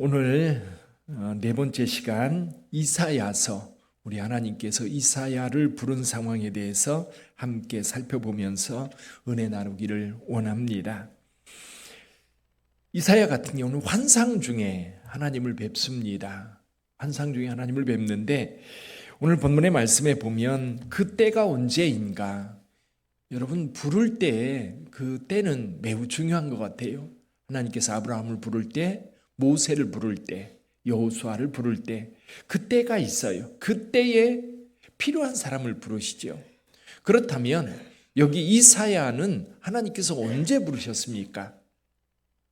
오늘 네 번째 시간 이사야서, 우리 하나님께서 이사야를 부른 상황에 대해서 함께 살펴보면서 은혜 나누기를 원합니다. 이사야 같은 경우는 환상 중에 하나님을 뵙습니다. 환상 중에 하나님을 뵙는데 오늘 본문의 말씀에 보면 그 때가 언제인가, 여러분 부를 때 그 때는 매우 중요한 것 같아요. 하나님께서 아브라함을 부를 때, 모세를 부를 때, 여호수아를 부를 때 그때가 있어요. 그때에 필요한 사람을 부르시죠. 그렇다면 여기 이사야는 하나님께서 언제 부르셨습니까?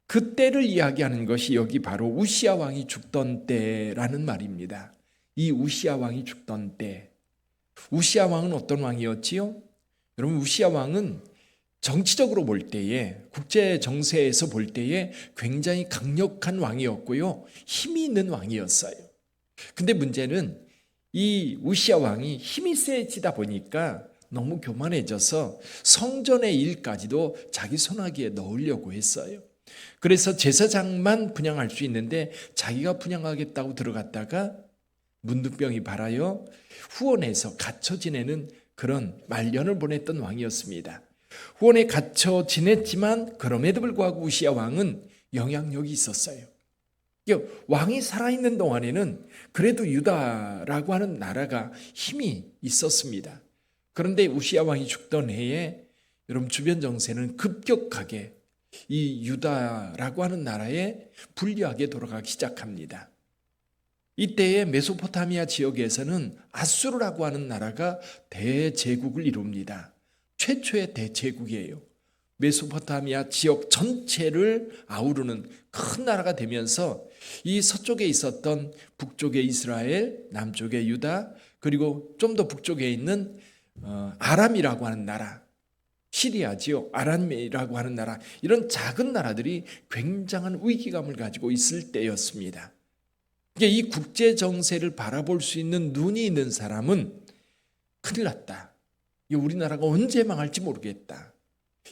그때를 이야기하는 것이 여기 바로 우시야 왕이 죽던 때라는 말입니다. 이 우시야 왕이 죽던 때, 우시야 왕은 어떤 왕이었지요? 여러분, 우시야 왕은 정치적으로 볼 때에, 국제 정세에서 볼 때에 굉장히 강력한 왕이었고요, 힘이 있는 왕이었어요. 근데 문제는 이 우시야 왕이 힘이 세지다 보니까 너무 교만해져서 성전의 일까지도 자기 손아귀에 넣으려고 했어요. 그래서 제사장만 분향할 수 있는데 자기가 분향하겠다고 들어갔다가 문둥병이 발하여 후원에서 갇혀 지내는 그런 말년을 보냈던 왕이었습니다. 후원에 갇혀 지냈지만 그럼에도 불구하고 우시야 왕은 영향력이 있었어요. 왕이 살아있는 동안에는 그래도 유다라고 하는 나라가 힘이 있었습니다. 그런데 우시야 왕이 죽던 해에 여러분 주변 정세는 급격하게 이 유다라고 하는 나라에 불리하게 돌아가기 시작합니다. 이때에 메소포타미아 지역에서는 아수르라고 하는 나라가 대제국을 이룹니다. 최초의 대제국이에요. 메소포타미아 지역 전체를 아우르는 큰 나라가 되면서 이 서쪽에 있었던 북쪽의 이스라엘, 남쪽의 유다, 그리고 좀 더 북쪽에 있는 아람이라고 하는 나라, 시리아지요, 아람이라고 하는 나라, 이런 작은 나라들이 굉장한 위기감을 가지고 있을 때였습니다. 이 국제 정세를 바라볼 수 있는 눈이 있는 사람은 큰일 났다, 우리나라가 언제 망할지 모르겠다,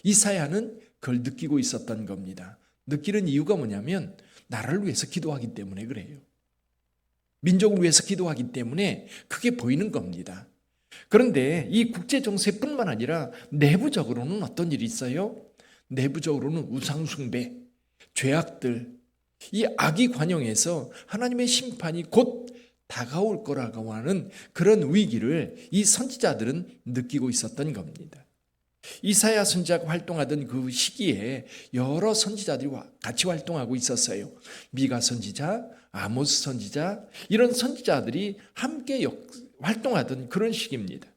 이사야는 그걸 느끼고 있었던 겁니다. 느끼는 이유가 뭐냐면 나라를 위해서 기도하기 때문에 그래요. 민족을 위해서 기도하기 때문에 그게 보이는 겁니다. 그런데 이 국제 정세뿐만 아니라 내부적으로는 어떤 일이 있어요? 내부적으로는 우상숭배, 죄악들, 이 악이 관영해서 하나님의 심판이 곧 다가올 거라고 하는 그런 위기를 이 선지자들은 느끼고 있었던 겁니다. 이사야 선지자가 활동하던 그 시기에 여러 선지자들이 같이 활동하고 있었어요. 미가 선지자, 아모스 선지자, 이런 선지자들이 함께 활동하던 그런 시기입니다.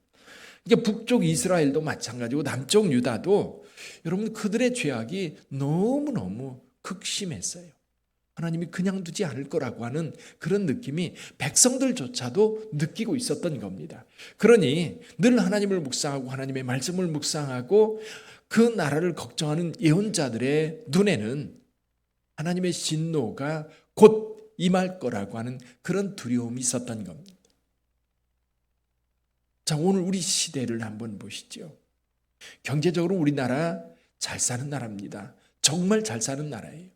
북쪽 이스라엘도 마찬가지고 남쪽 유다도 여러분 그들의 죄악이 너무너무 극심했어요. 하나님이 그냥 두지 않을 거라고 하는 그런 느낌이 백성들조차도 느끼고 있었던 겁니다. 그러니 늘 하나님을 묵상하고 하나님의 말씀을 묵상하고 그 나라를 걱정하는 예언자들의 눈에는 하나님의 진노가 곧 임할 거라고 하는 그런 두려움이 있었던 겁니다. 자, 오늘 우리 시대를 한번 보시죠. 경제적으로 우리나라 잘 사는 나라입니다. 정말 잘 사는 나라예요.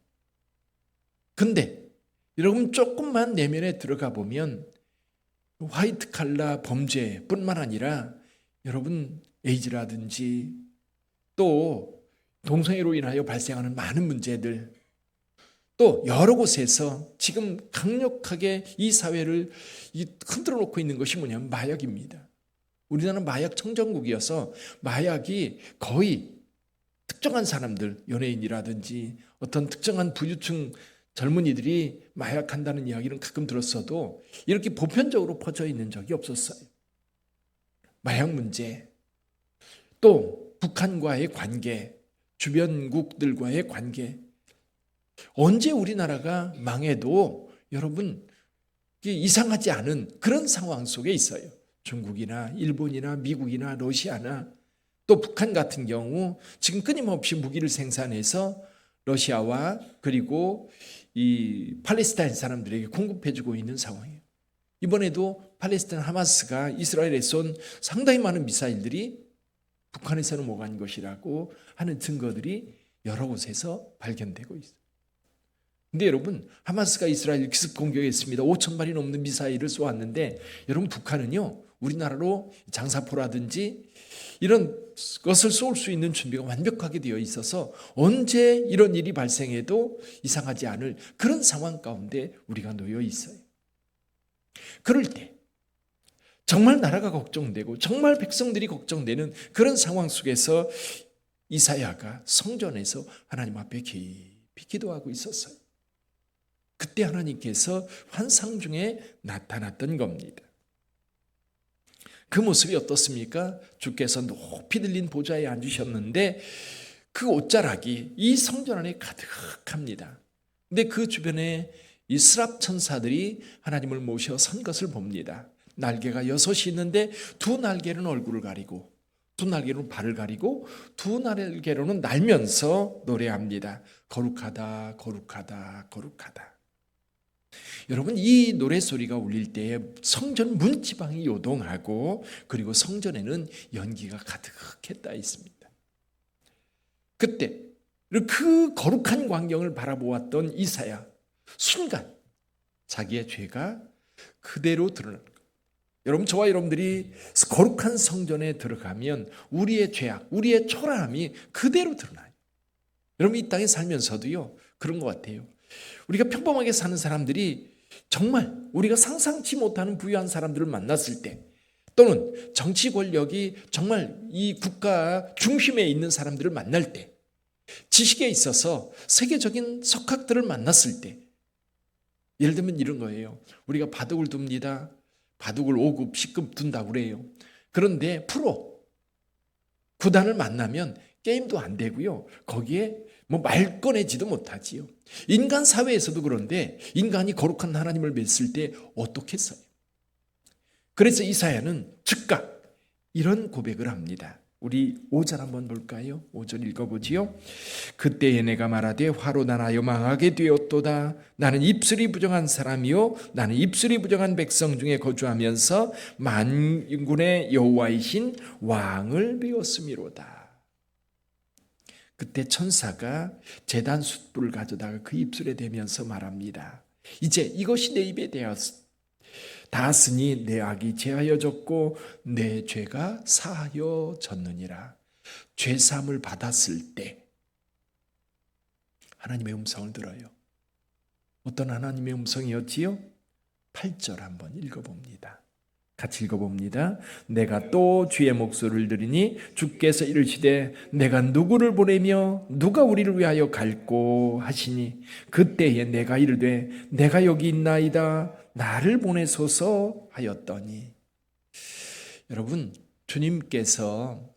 근데 여러분 조금만 내면에 들어가 보면 화이트 칼라 범죄뿐만 아니라 여러분 에이즈라든지 또 동성애로 인하여 발생하는 많은 문제들, 또 여러 곳에서 지금 강력하게 이 사회를 흔들어 놓고 있는 것이 뭐냐면 마약입니다. 우리나라는 마약 청정국이어서 마약이 거의 특정한 사람들, 연예인이라든지 어떤 특정한 부유층 젊은이들이 마약한다는 이야기는 가끔 들었어도 이렇게 보편적으로 퍼져 있는 적이 없었어요. 마약 문제, 또 북한과의 관계, 주변국들과의 관계, 언제 우리나라가 망해도 여러분 이상하지 않은 그런 상황 속에 있어요. 중국이나 일본이나 미국이나 러시아나 또 북한 같은 경우 지금 끊임없이 무기를 생산해서 러시아와 그리고 이 팔레스타인 사람들에게 공급해주고 있는 상황이에요. 이번에도 팔레스타인 하마스가 이스라엘에 쏜 상당히 많은 미사일들이 북한에서는 오간 것이라고 하는 증거들이 여러 곳에서 발견되고 있어요. 근데 여러분, 하마스가 이스라엘 기습 공격했습니다. 5천 발이 넘는 미사일을 쏘았는데, 여러분, 북한은요 우리나라로 장사포라든지 이런 것을 쏠 수 있는 준비가 완벽하게 되어 있어서 언제 이런 일이 발생해도 이상하지 않을 그런 상황 가운데 우리가 놓여 있어요. 그럴 때 정말 나라가 걱정되고 정말 백성들이 걱정되는 그런 상황 속에서 이사야가 성전에서 하나님 앞에 깊이 기도하고 있었어요. 그때 하나님께서 환상 중에 나타났던 겁니다. 그 모습이 어떻습니까? 주께서 높이 들린 보좌에 앉으셨는데 그 옷자락이 이 성전 안에 가득합니다. 근데 그 주변에 이 스랍 천사들이 하나님을 모셔 선 것을 봅니다. 날개가 6이 있는데 두 날개는 얼굴을 가리고 두 날개로는 발을 가리고 두 날개로는 날면서 노래합니다. 거룩하다, 거룩하다, 거룩하다. 여러분, 이 노래소리가 울릴 때에 성전 문지방이 요동하고 그리고 성전에는 연기가 가득했다 있습니다. 그때 그 거룩한 광경을 바라보았던 이사야, 순간 자기의 죄가 그대로 드러나는 거예요. 여러분, 저와 여러분들이 거룩한 성전에 들어가면 우리의 죄악, 우리의 초라함이 그대로 드러나요. 여러분, 이 땅에 살면서도요 그런 것 같아요. 우리가 평범하게 사는 사람들이 정말 우리가 상상치 못하는 부유한 사람들을 만났을 때, 또는 정치 권력이 정말 이 국가 중심에 있는 사람들을 만날 때, 지식에 있어서 세계적인 석학들을 만났을 때, 예를 들면 이런 거예요. 우리가 바둑을 둡니다. 바둑을 5급, 10급 둔다고 그래요. 그런데 프로 구단을 만나면 게임도 안 되고요. 거기에 말 꺼내지도 못하지요. 인간 사회에서도 그런데 인간이 거룩한 하나님을 뵀을 때 어떻겠어요? 그래서 이사야는 즉각 이런 고백을 합니다. 우리 5절 한번 볼까요? 5절 읽어보지요. 그때에 내가 말하되 화로 나하여 망하게 되었도다. 나는 입술이 부정한 사람이요 나는 입술이 부정한 백성 중에 거주하면서 만군의 여호와이신 왕을 배웠음이로다. 그때 천사가 제단 숯불을 가져다가 그 입술에 대면서 말합니다. 이제 이것이 내 입에 닿았으니 내 악이 제하여졌고 내 죄가 사하여졌느니라. 죄사함을 받았을 때 하나님의 음성을 들어요. 어떤 하나님의 음성이었지요? 8절 한번 읽어봅니다. 같이 읽어봅니다. 내가 또 주의 목소리를 들으니 주께서 이르시되 내가 누구를 보내며 누가 우리를 위하여 갈꼬 하시니 그때에 내가 이르되 내가 여기 있나이다 나를 보내소서 하였더니. 여러분, 주님께서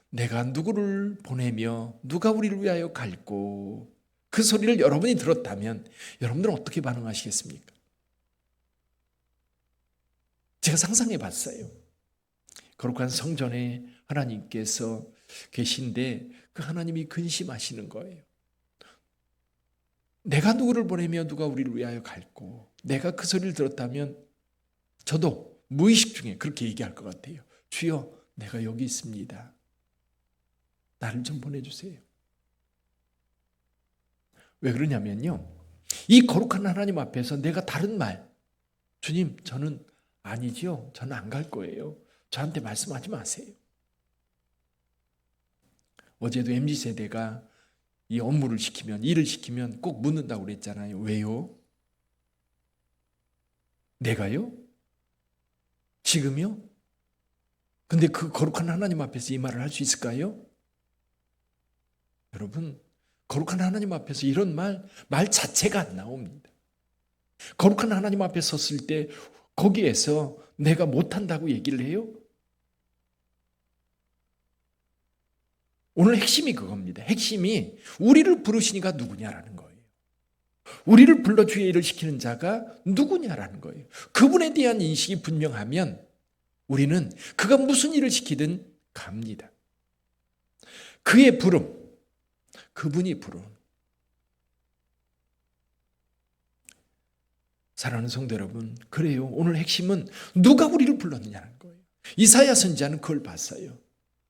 내가 누구를 보내며 누가 우리를 위하여 갈꼬, 그 소리를 여러분이 들었다면 여러분들은 어떻게 반응하시겠습니까? 제가 상상해 봤어요. 거룩한 성전에 하나님께서 계신데 그 하나님이 근심하시는 거예요. 내가 누구를 보내며 누가 우리를 위하여 갈꼬. 내가 그 소리를 들었다면 저도 무의식 중에 그렇게 얘기할 것 같아요. 주여, 내가 여기 있습니다. 나를 좀 보내주세요. 왜 그러냐면요, 이 거룩한 하나님 앞에서 내가 다른 말, 주님 저는 아니지요, 저는 안 갈 거예요, 저한테 말씀하지 마세요. 어제도 MZ세대가 이 업무를 시키면, 일을 시키면 꼭 묻는다고 그랬잖아요. 왜요? 내가요? 지금요? 근데 그 거룩한 하나님 앞에서 이 말을 할 수 있을까요? 여러분, 거룩한 하나님 앞에서 이런 말 자체가 안 나옵니다. 거룩한 하나님 앞에 섰을 때 거기에서 내가 못한다고 얘기를 해요? 오늘 핵심이 그겁니다. 핵심이 우리를 부르시니까 누구냐라는 거예요. 우리를 불러 주의 일을 시키는 자가 누구냐라는 거예요. 그분에 대한 인식이 분명하면 우리는 그가 무슨 일을 시키든 갑니다. 그의 부름, 그분이 부름. 사랑하는 성도 여러분, 그래요. 오늘 핵심은 누가 우리를 불렀느냐는 거예요. 이사야 선지자는 그걸 봤어요.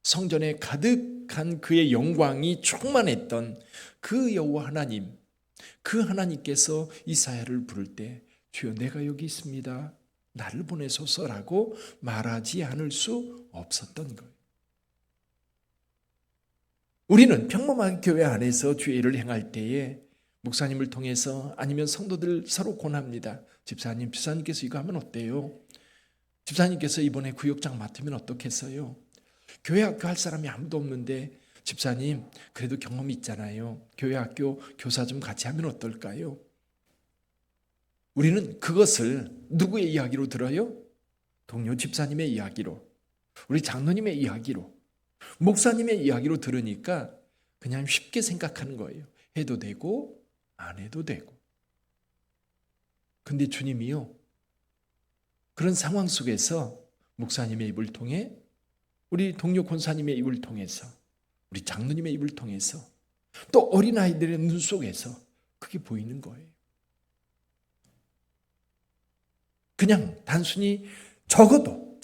성전에 가득한 그의 영광이 충만했던 그 여호와 하나님, 그 하나님께서 이사야를 부를 때 주여 내가 여기 있습니다. 나를 보내소서라고 말하지 않을 수 없었던 거예요. 우리는 평범하게 교회 안에서 주의 일을 행할 때에 목사님을 통해서 아니면 성도들 서로 권합니다. 집사님께서 이거 하면 어때요? 집사님께서 이번에 구역장 맡으면 어떻겠어요? 교회 학교 할 사람이 아무도 없는데 집사님 그래도 경험이 있잖아요. 교회 학교 교사 좀 같이 하면 어떨까요? 우리는 그것을 누구의 이야기로 들어요? 동료 집사님의 이야기로, 우리 장로님의 이야기로, 목사님의 이야기로 들으니까 그냥 쉽게 생각하는 거예요. 해도 되고 안 해도 되고. 근데 주님이요, 그런 상황 속에서 목사님의 입을 통해, 우리 동료 권사님의 입을 통해서, 우리 장로님의 입을 통해서, 또 어린아이들의 눈 속에서 그게 보이는 거예요. 그냥 단순히 적어도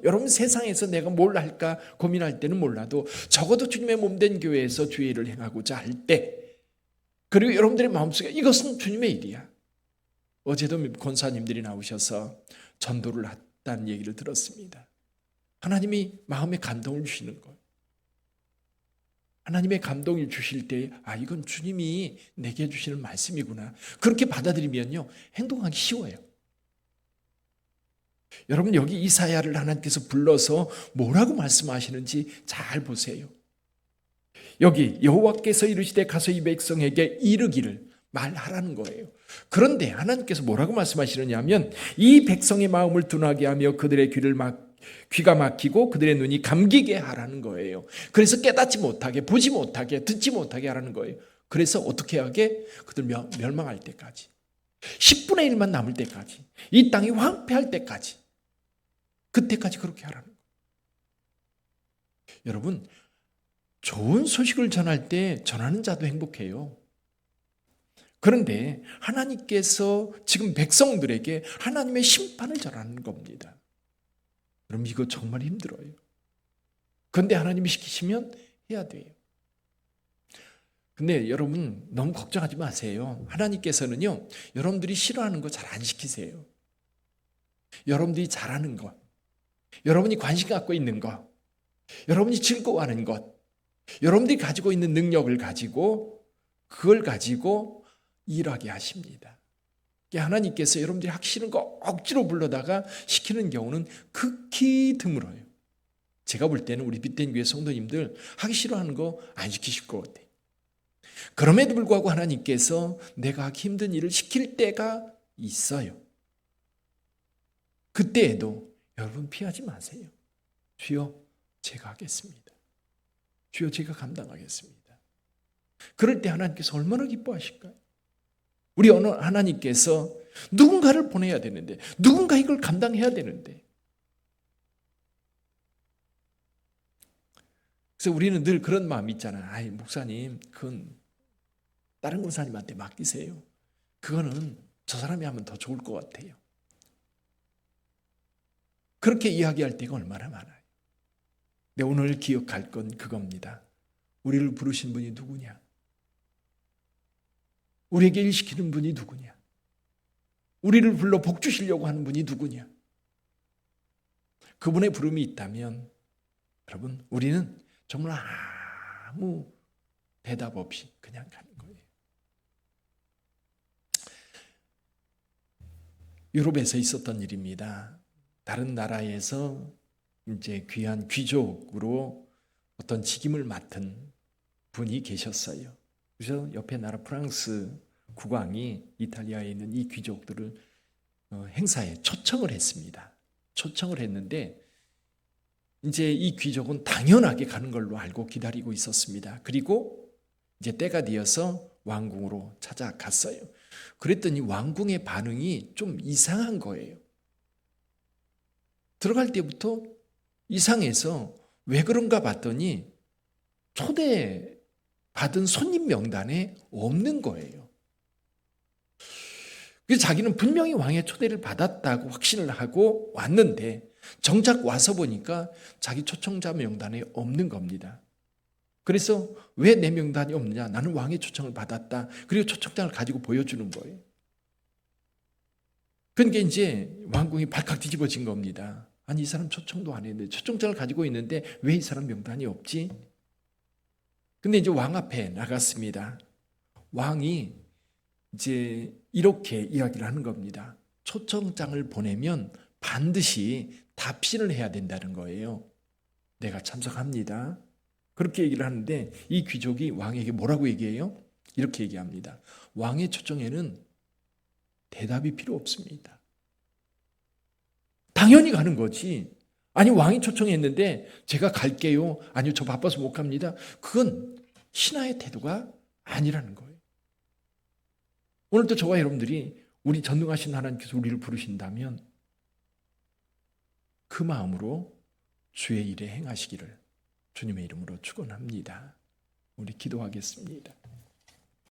여러분 세상에서 내가 뭘 할까 고민할 때는 몰라도 적어도 주님의 몸된 교회에서 주의 일을 행하고자 할 때, 그리고 여러분들의 마음속에 이것은 주님의 일이야. 어제도 권사님들이 나오셔서 전도를 했다는 얘기를 들었습니다. 하나님이 마음에 감동을 주시는 거예요. 하나님의 감동을 주실 때 이건 주님이 내게 주시는 말씀이구나. 그렇게 받아들이면요 행동하기 쉬워요. 여러분 여기 이사야를 하나님께서 불러서 뭐라고 말씀하시는지 잘 보세요. 여기 여호와께서 이르시되 가서 이 백성에게 이르기를 말하라는 거예요. 그런데 하나님께서 뭐라고 말씀하시느냐 하면 이 백성의 마음을 둔하게 하며 그들의 귀가 막히고 그들의 눈이 감기게 하라는 거예요. 그래서 깨닫지 못하게, 보지 못하게, 듣지 못하게 하라는 거예요. 그래서 어떻게 하게? 그들 멸망할 때까지, 10분의 1만 남을 때까지, 이 땅이 황폐할 때까지, 그때까지 그렇게 하라는 거예요. 여러분 좋은 소식을 전할 때 전하는 자도 행복해요. 그런데 하나님께서 지금 백성들에게 하나님의 심판을 전하는 겁니다. 여러분 이거 정말 힘들어요. 그런데 하나님이 시키시면 해야 돼요. 근데 여러분 너무 걱정하지 마세요. 하나님께서는요 여러분들이 싫어하는 거 잘 안 시키세요. 여러분들이 잘하는 것, 여러분이 관심 갖고 있는 것, 여러분이 즐거워하는 것, 여러분들이 가지고 있는 능력을 가지고 그걸 가지고 일하게 하십니다. 하나님께서 여러분들이 하기 싫은 거 억지로 불러다가 시키는 경우는 극히 드물어요. 제가 볼 때는 우리 빛된 교회 성도님들 하기 싫어하는 거 안 시키실 것 같아요. 그럼에도 불구하고 하나님께서 내가 하기 힘든 일을 시킬 때가 있어요. 그때에도 여러분 피하지 마세요. 주여 제가 하겠습니다. 주여 제가 감당하겠습니다. 그럴 때 하나님께서 얼마나 기뻐하실까요? 우리 하나님께서 누군가를 보내야 되는데, 누군가 이걸 감당해야 되는데, 그래서 우리는 늘 그런 마음이 있잖아. 목사님 그건 다른 권사님한테 맡기세요. 그거는 저 사람이 하면 더 좋을 것 같아요. 그렇게 이야기할 때가 얼마나 많아요. 근데 오늘 기억할 건 그겁니다. 우리를 부르신 분이 누구냐? 우리에게 일시키는 분이 누구냐? 우리를 불러 복 주시려고 하는 분이 누구냐? 그분의 부름이 있다면 여러분 우리는 정말 아무 대답 없이 그냥 가는 거예요. 유럽에서 있었던 일입니다. 다른 나라에서 이제 귀한 귀족으로 어떤 직임을 맡은 분이 계셨어요. 그래서 옆에 나라 프랑스 국왕이 이탈리아에 있는 이 귀족들을 행사에 초청을 했습니다. 초청을 했는데 이제 이 귀족은 당연하게 가는 걸로 알고 기다리고 있었습니다. 그리고 이제 때가 되어서 왕궁으로 찾아갔어요. 그랬더니 왕궁의 반응이 좀 이상한 거예요. 들어갈 때부터 이상해서 왜 그런가 봤더니 초대받은 손님 명단에 없는 거예요. 그래서 자기는 분명히 왕의 초대를 받았다고 확신을 하고 왔는데 정작 와서 보니까 자기 초청자 명단에 없는 겁니다. 그래서 왜 내 명단이 없느냐? 나는 왕의 초청을 받았다. 그리고 초청장을 가지고 보여주는 거예요. 그러니까 이제 왕궁이 발칵 뒤집어진 겁니다. 아니, 이 사람 초청도 안 했는데, 초청장을 가지고 있는데 왜 이 사람 명단이 없지? 근데 이제 왕 앞에 나갔습니다. 왕이 이제 이렇게 이야기를 하는 겁니다. 초청장을 보내면 반드시 답신을 해야 된다는 거예요. 내가 참석합니다. 그렇게 얘기를 하는데 이 귀족이 왕에게 뭐라고 얘기해요? 이렇게 얘기합니다. 왕의 초청에는 대답이 필요 없습니다. 당연히 가는 거지. 아니, 왕이 초청했는데 제가 갈게요. 아니요, 저 바빠서 못 갑니다. 그건 신하의 태도가 아니라는 거예요. 오늘도 저와 여러분들이 우리 전능하신 하나님께서 우리를 부르신다면 그 마음으로 주의 일에 행하시기를 주님의 이름으로 축원합니다. 우리 기도하겠습니다.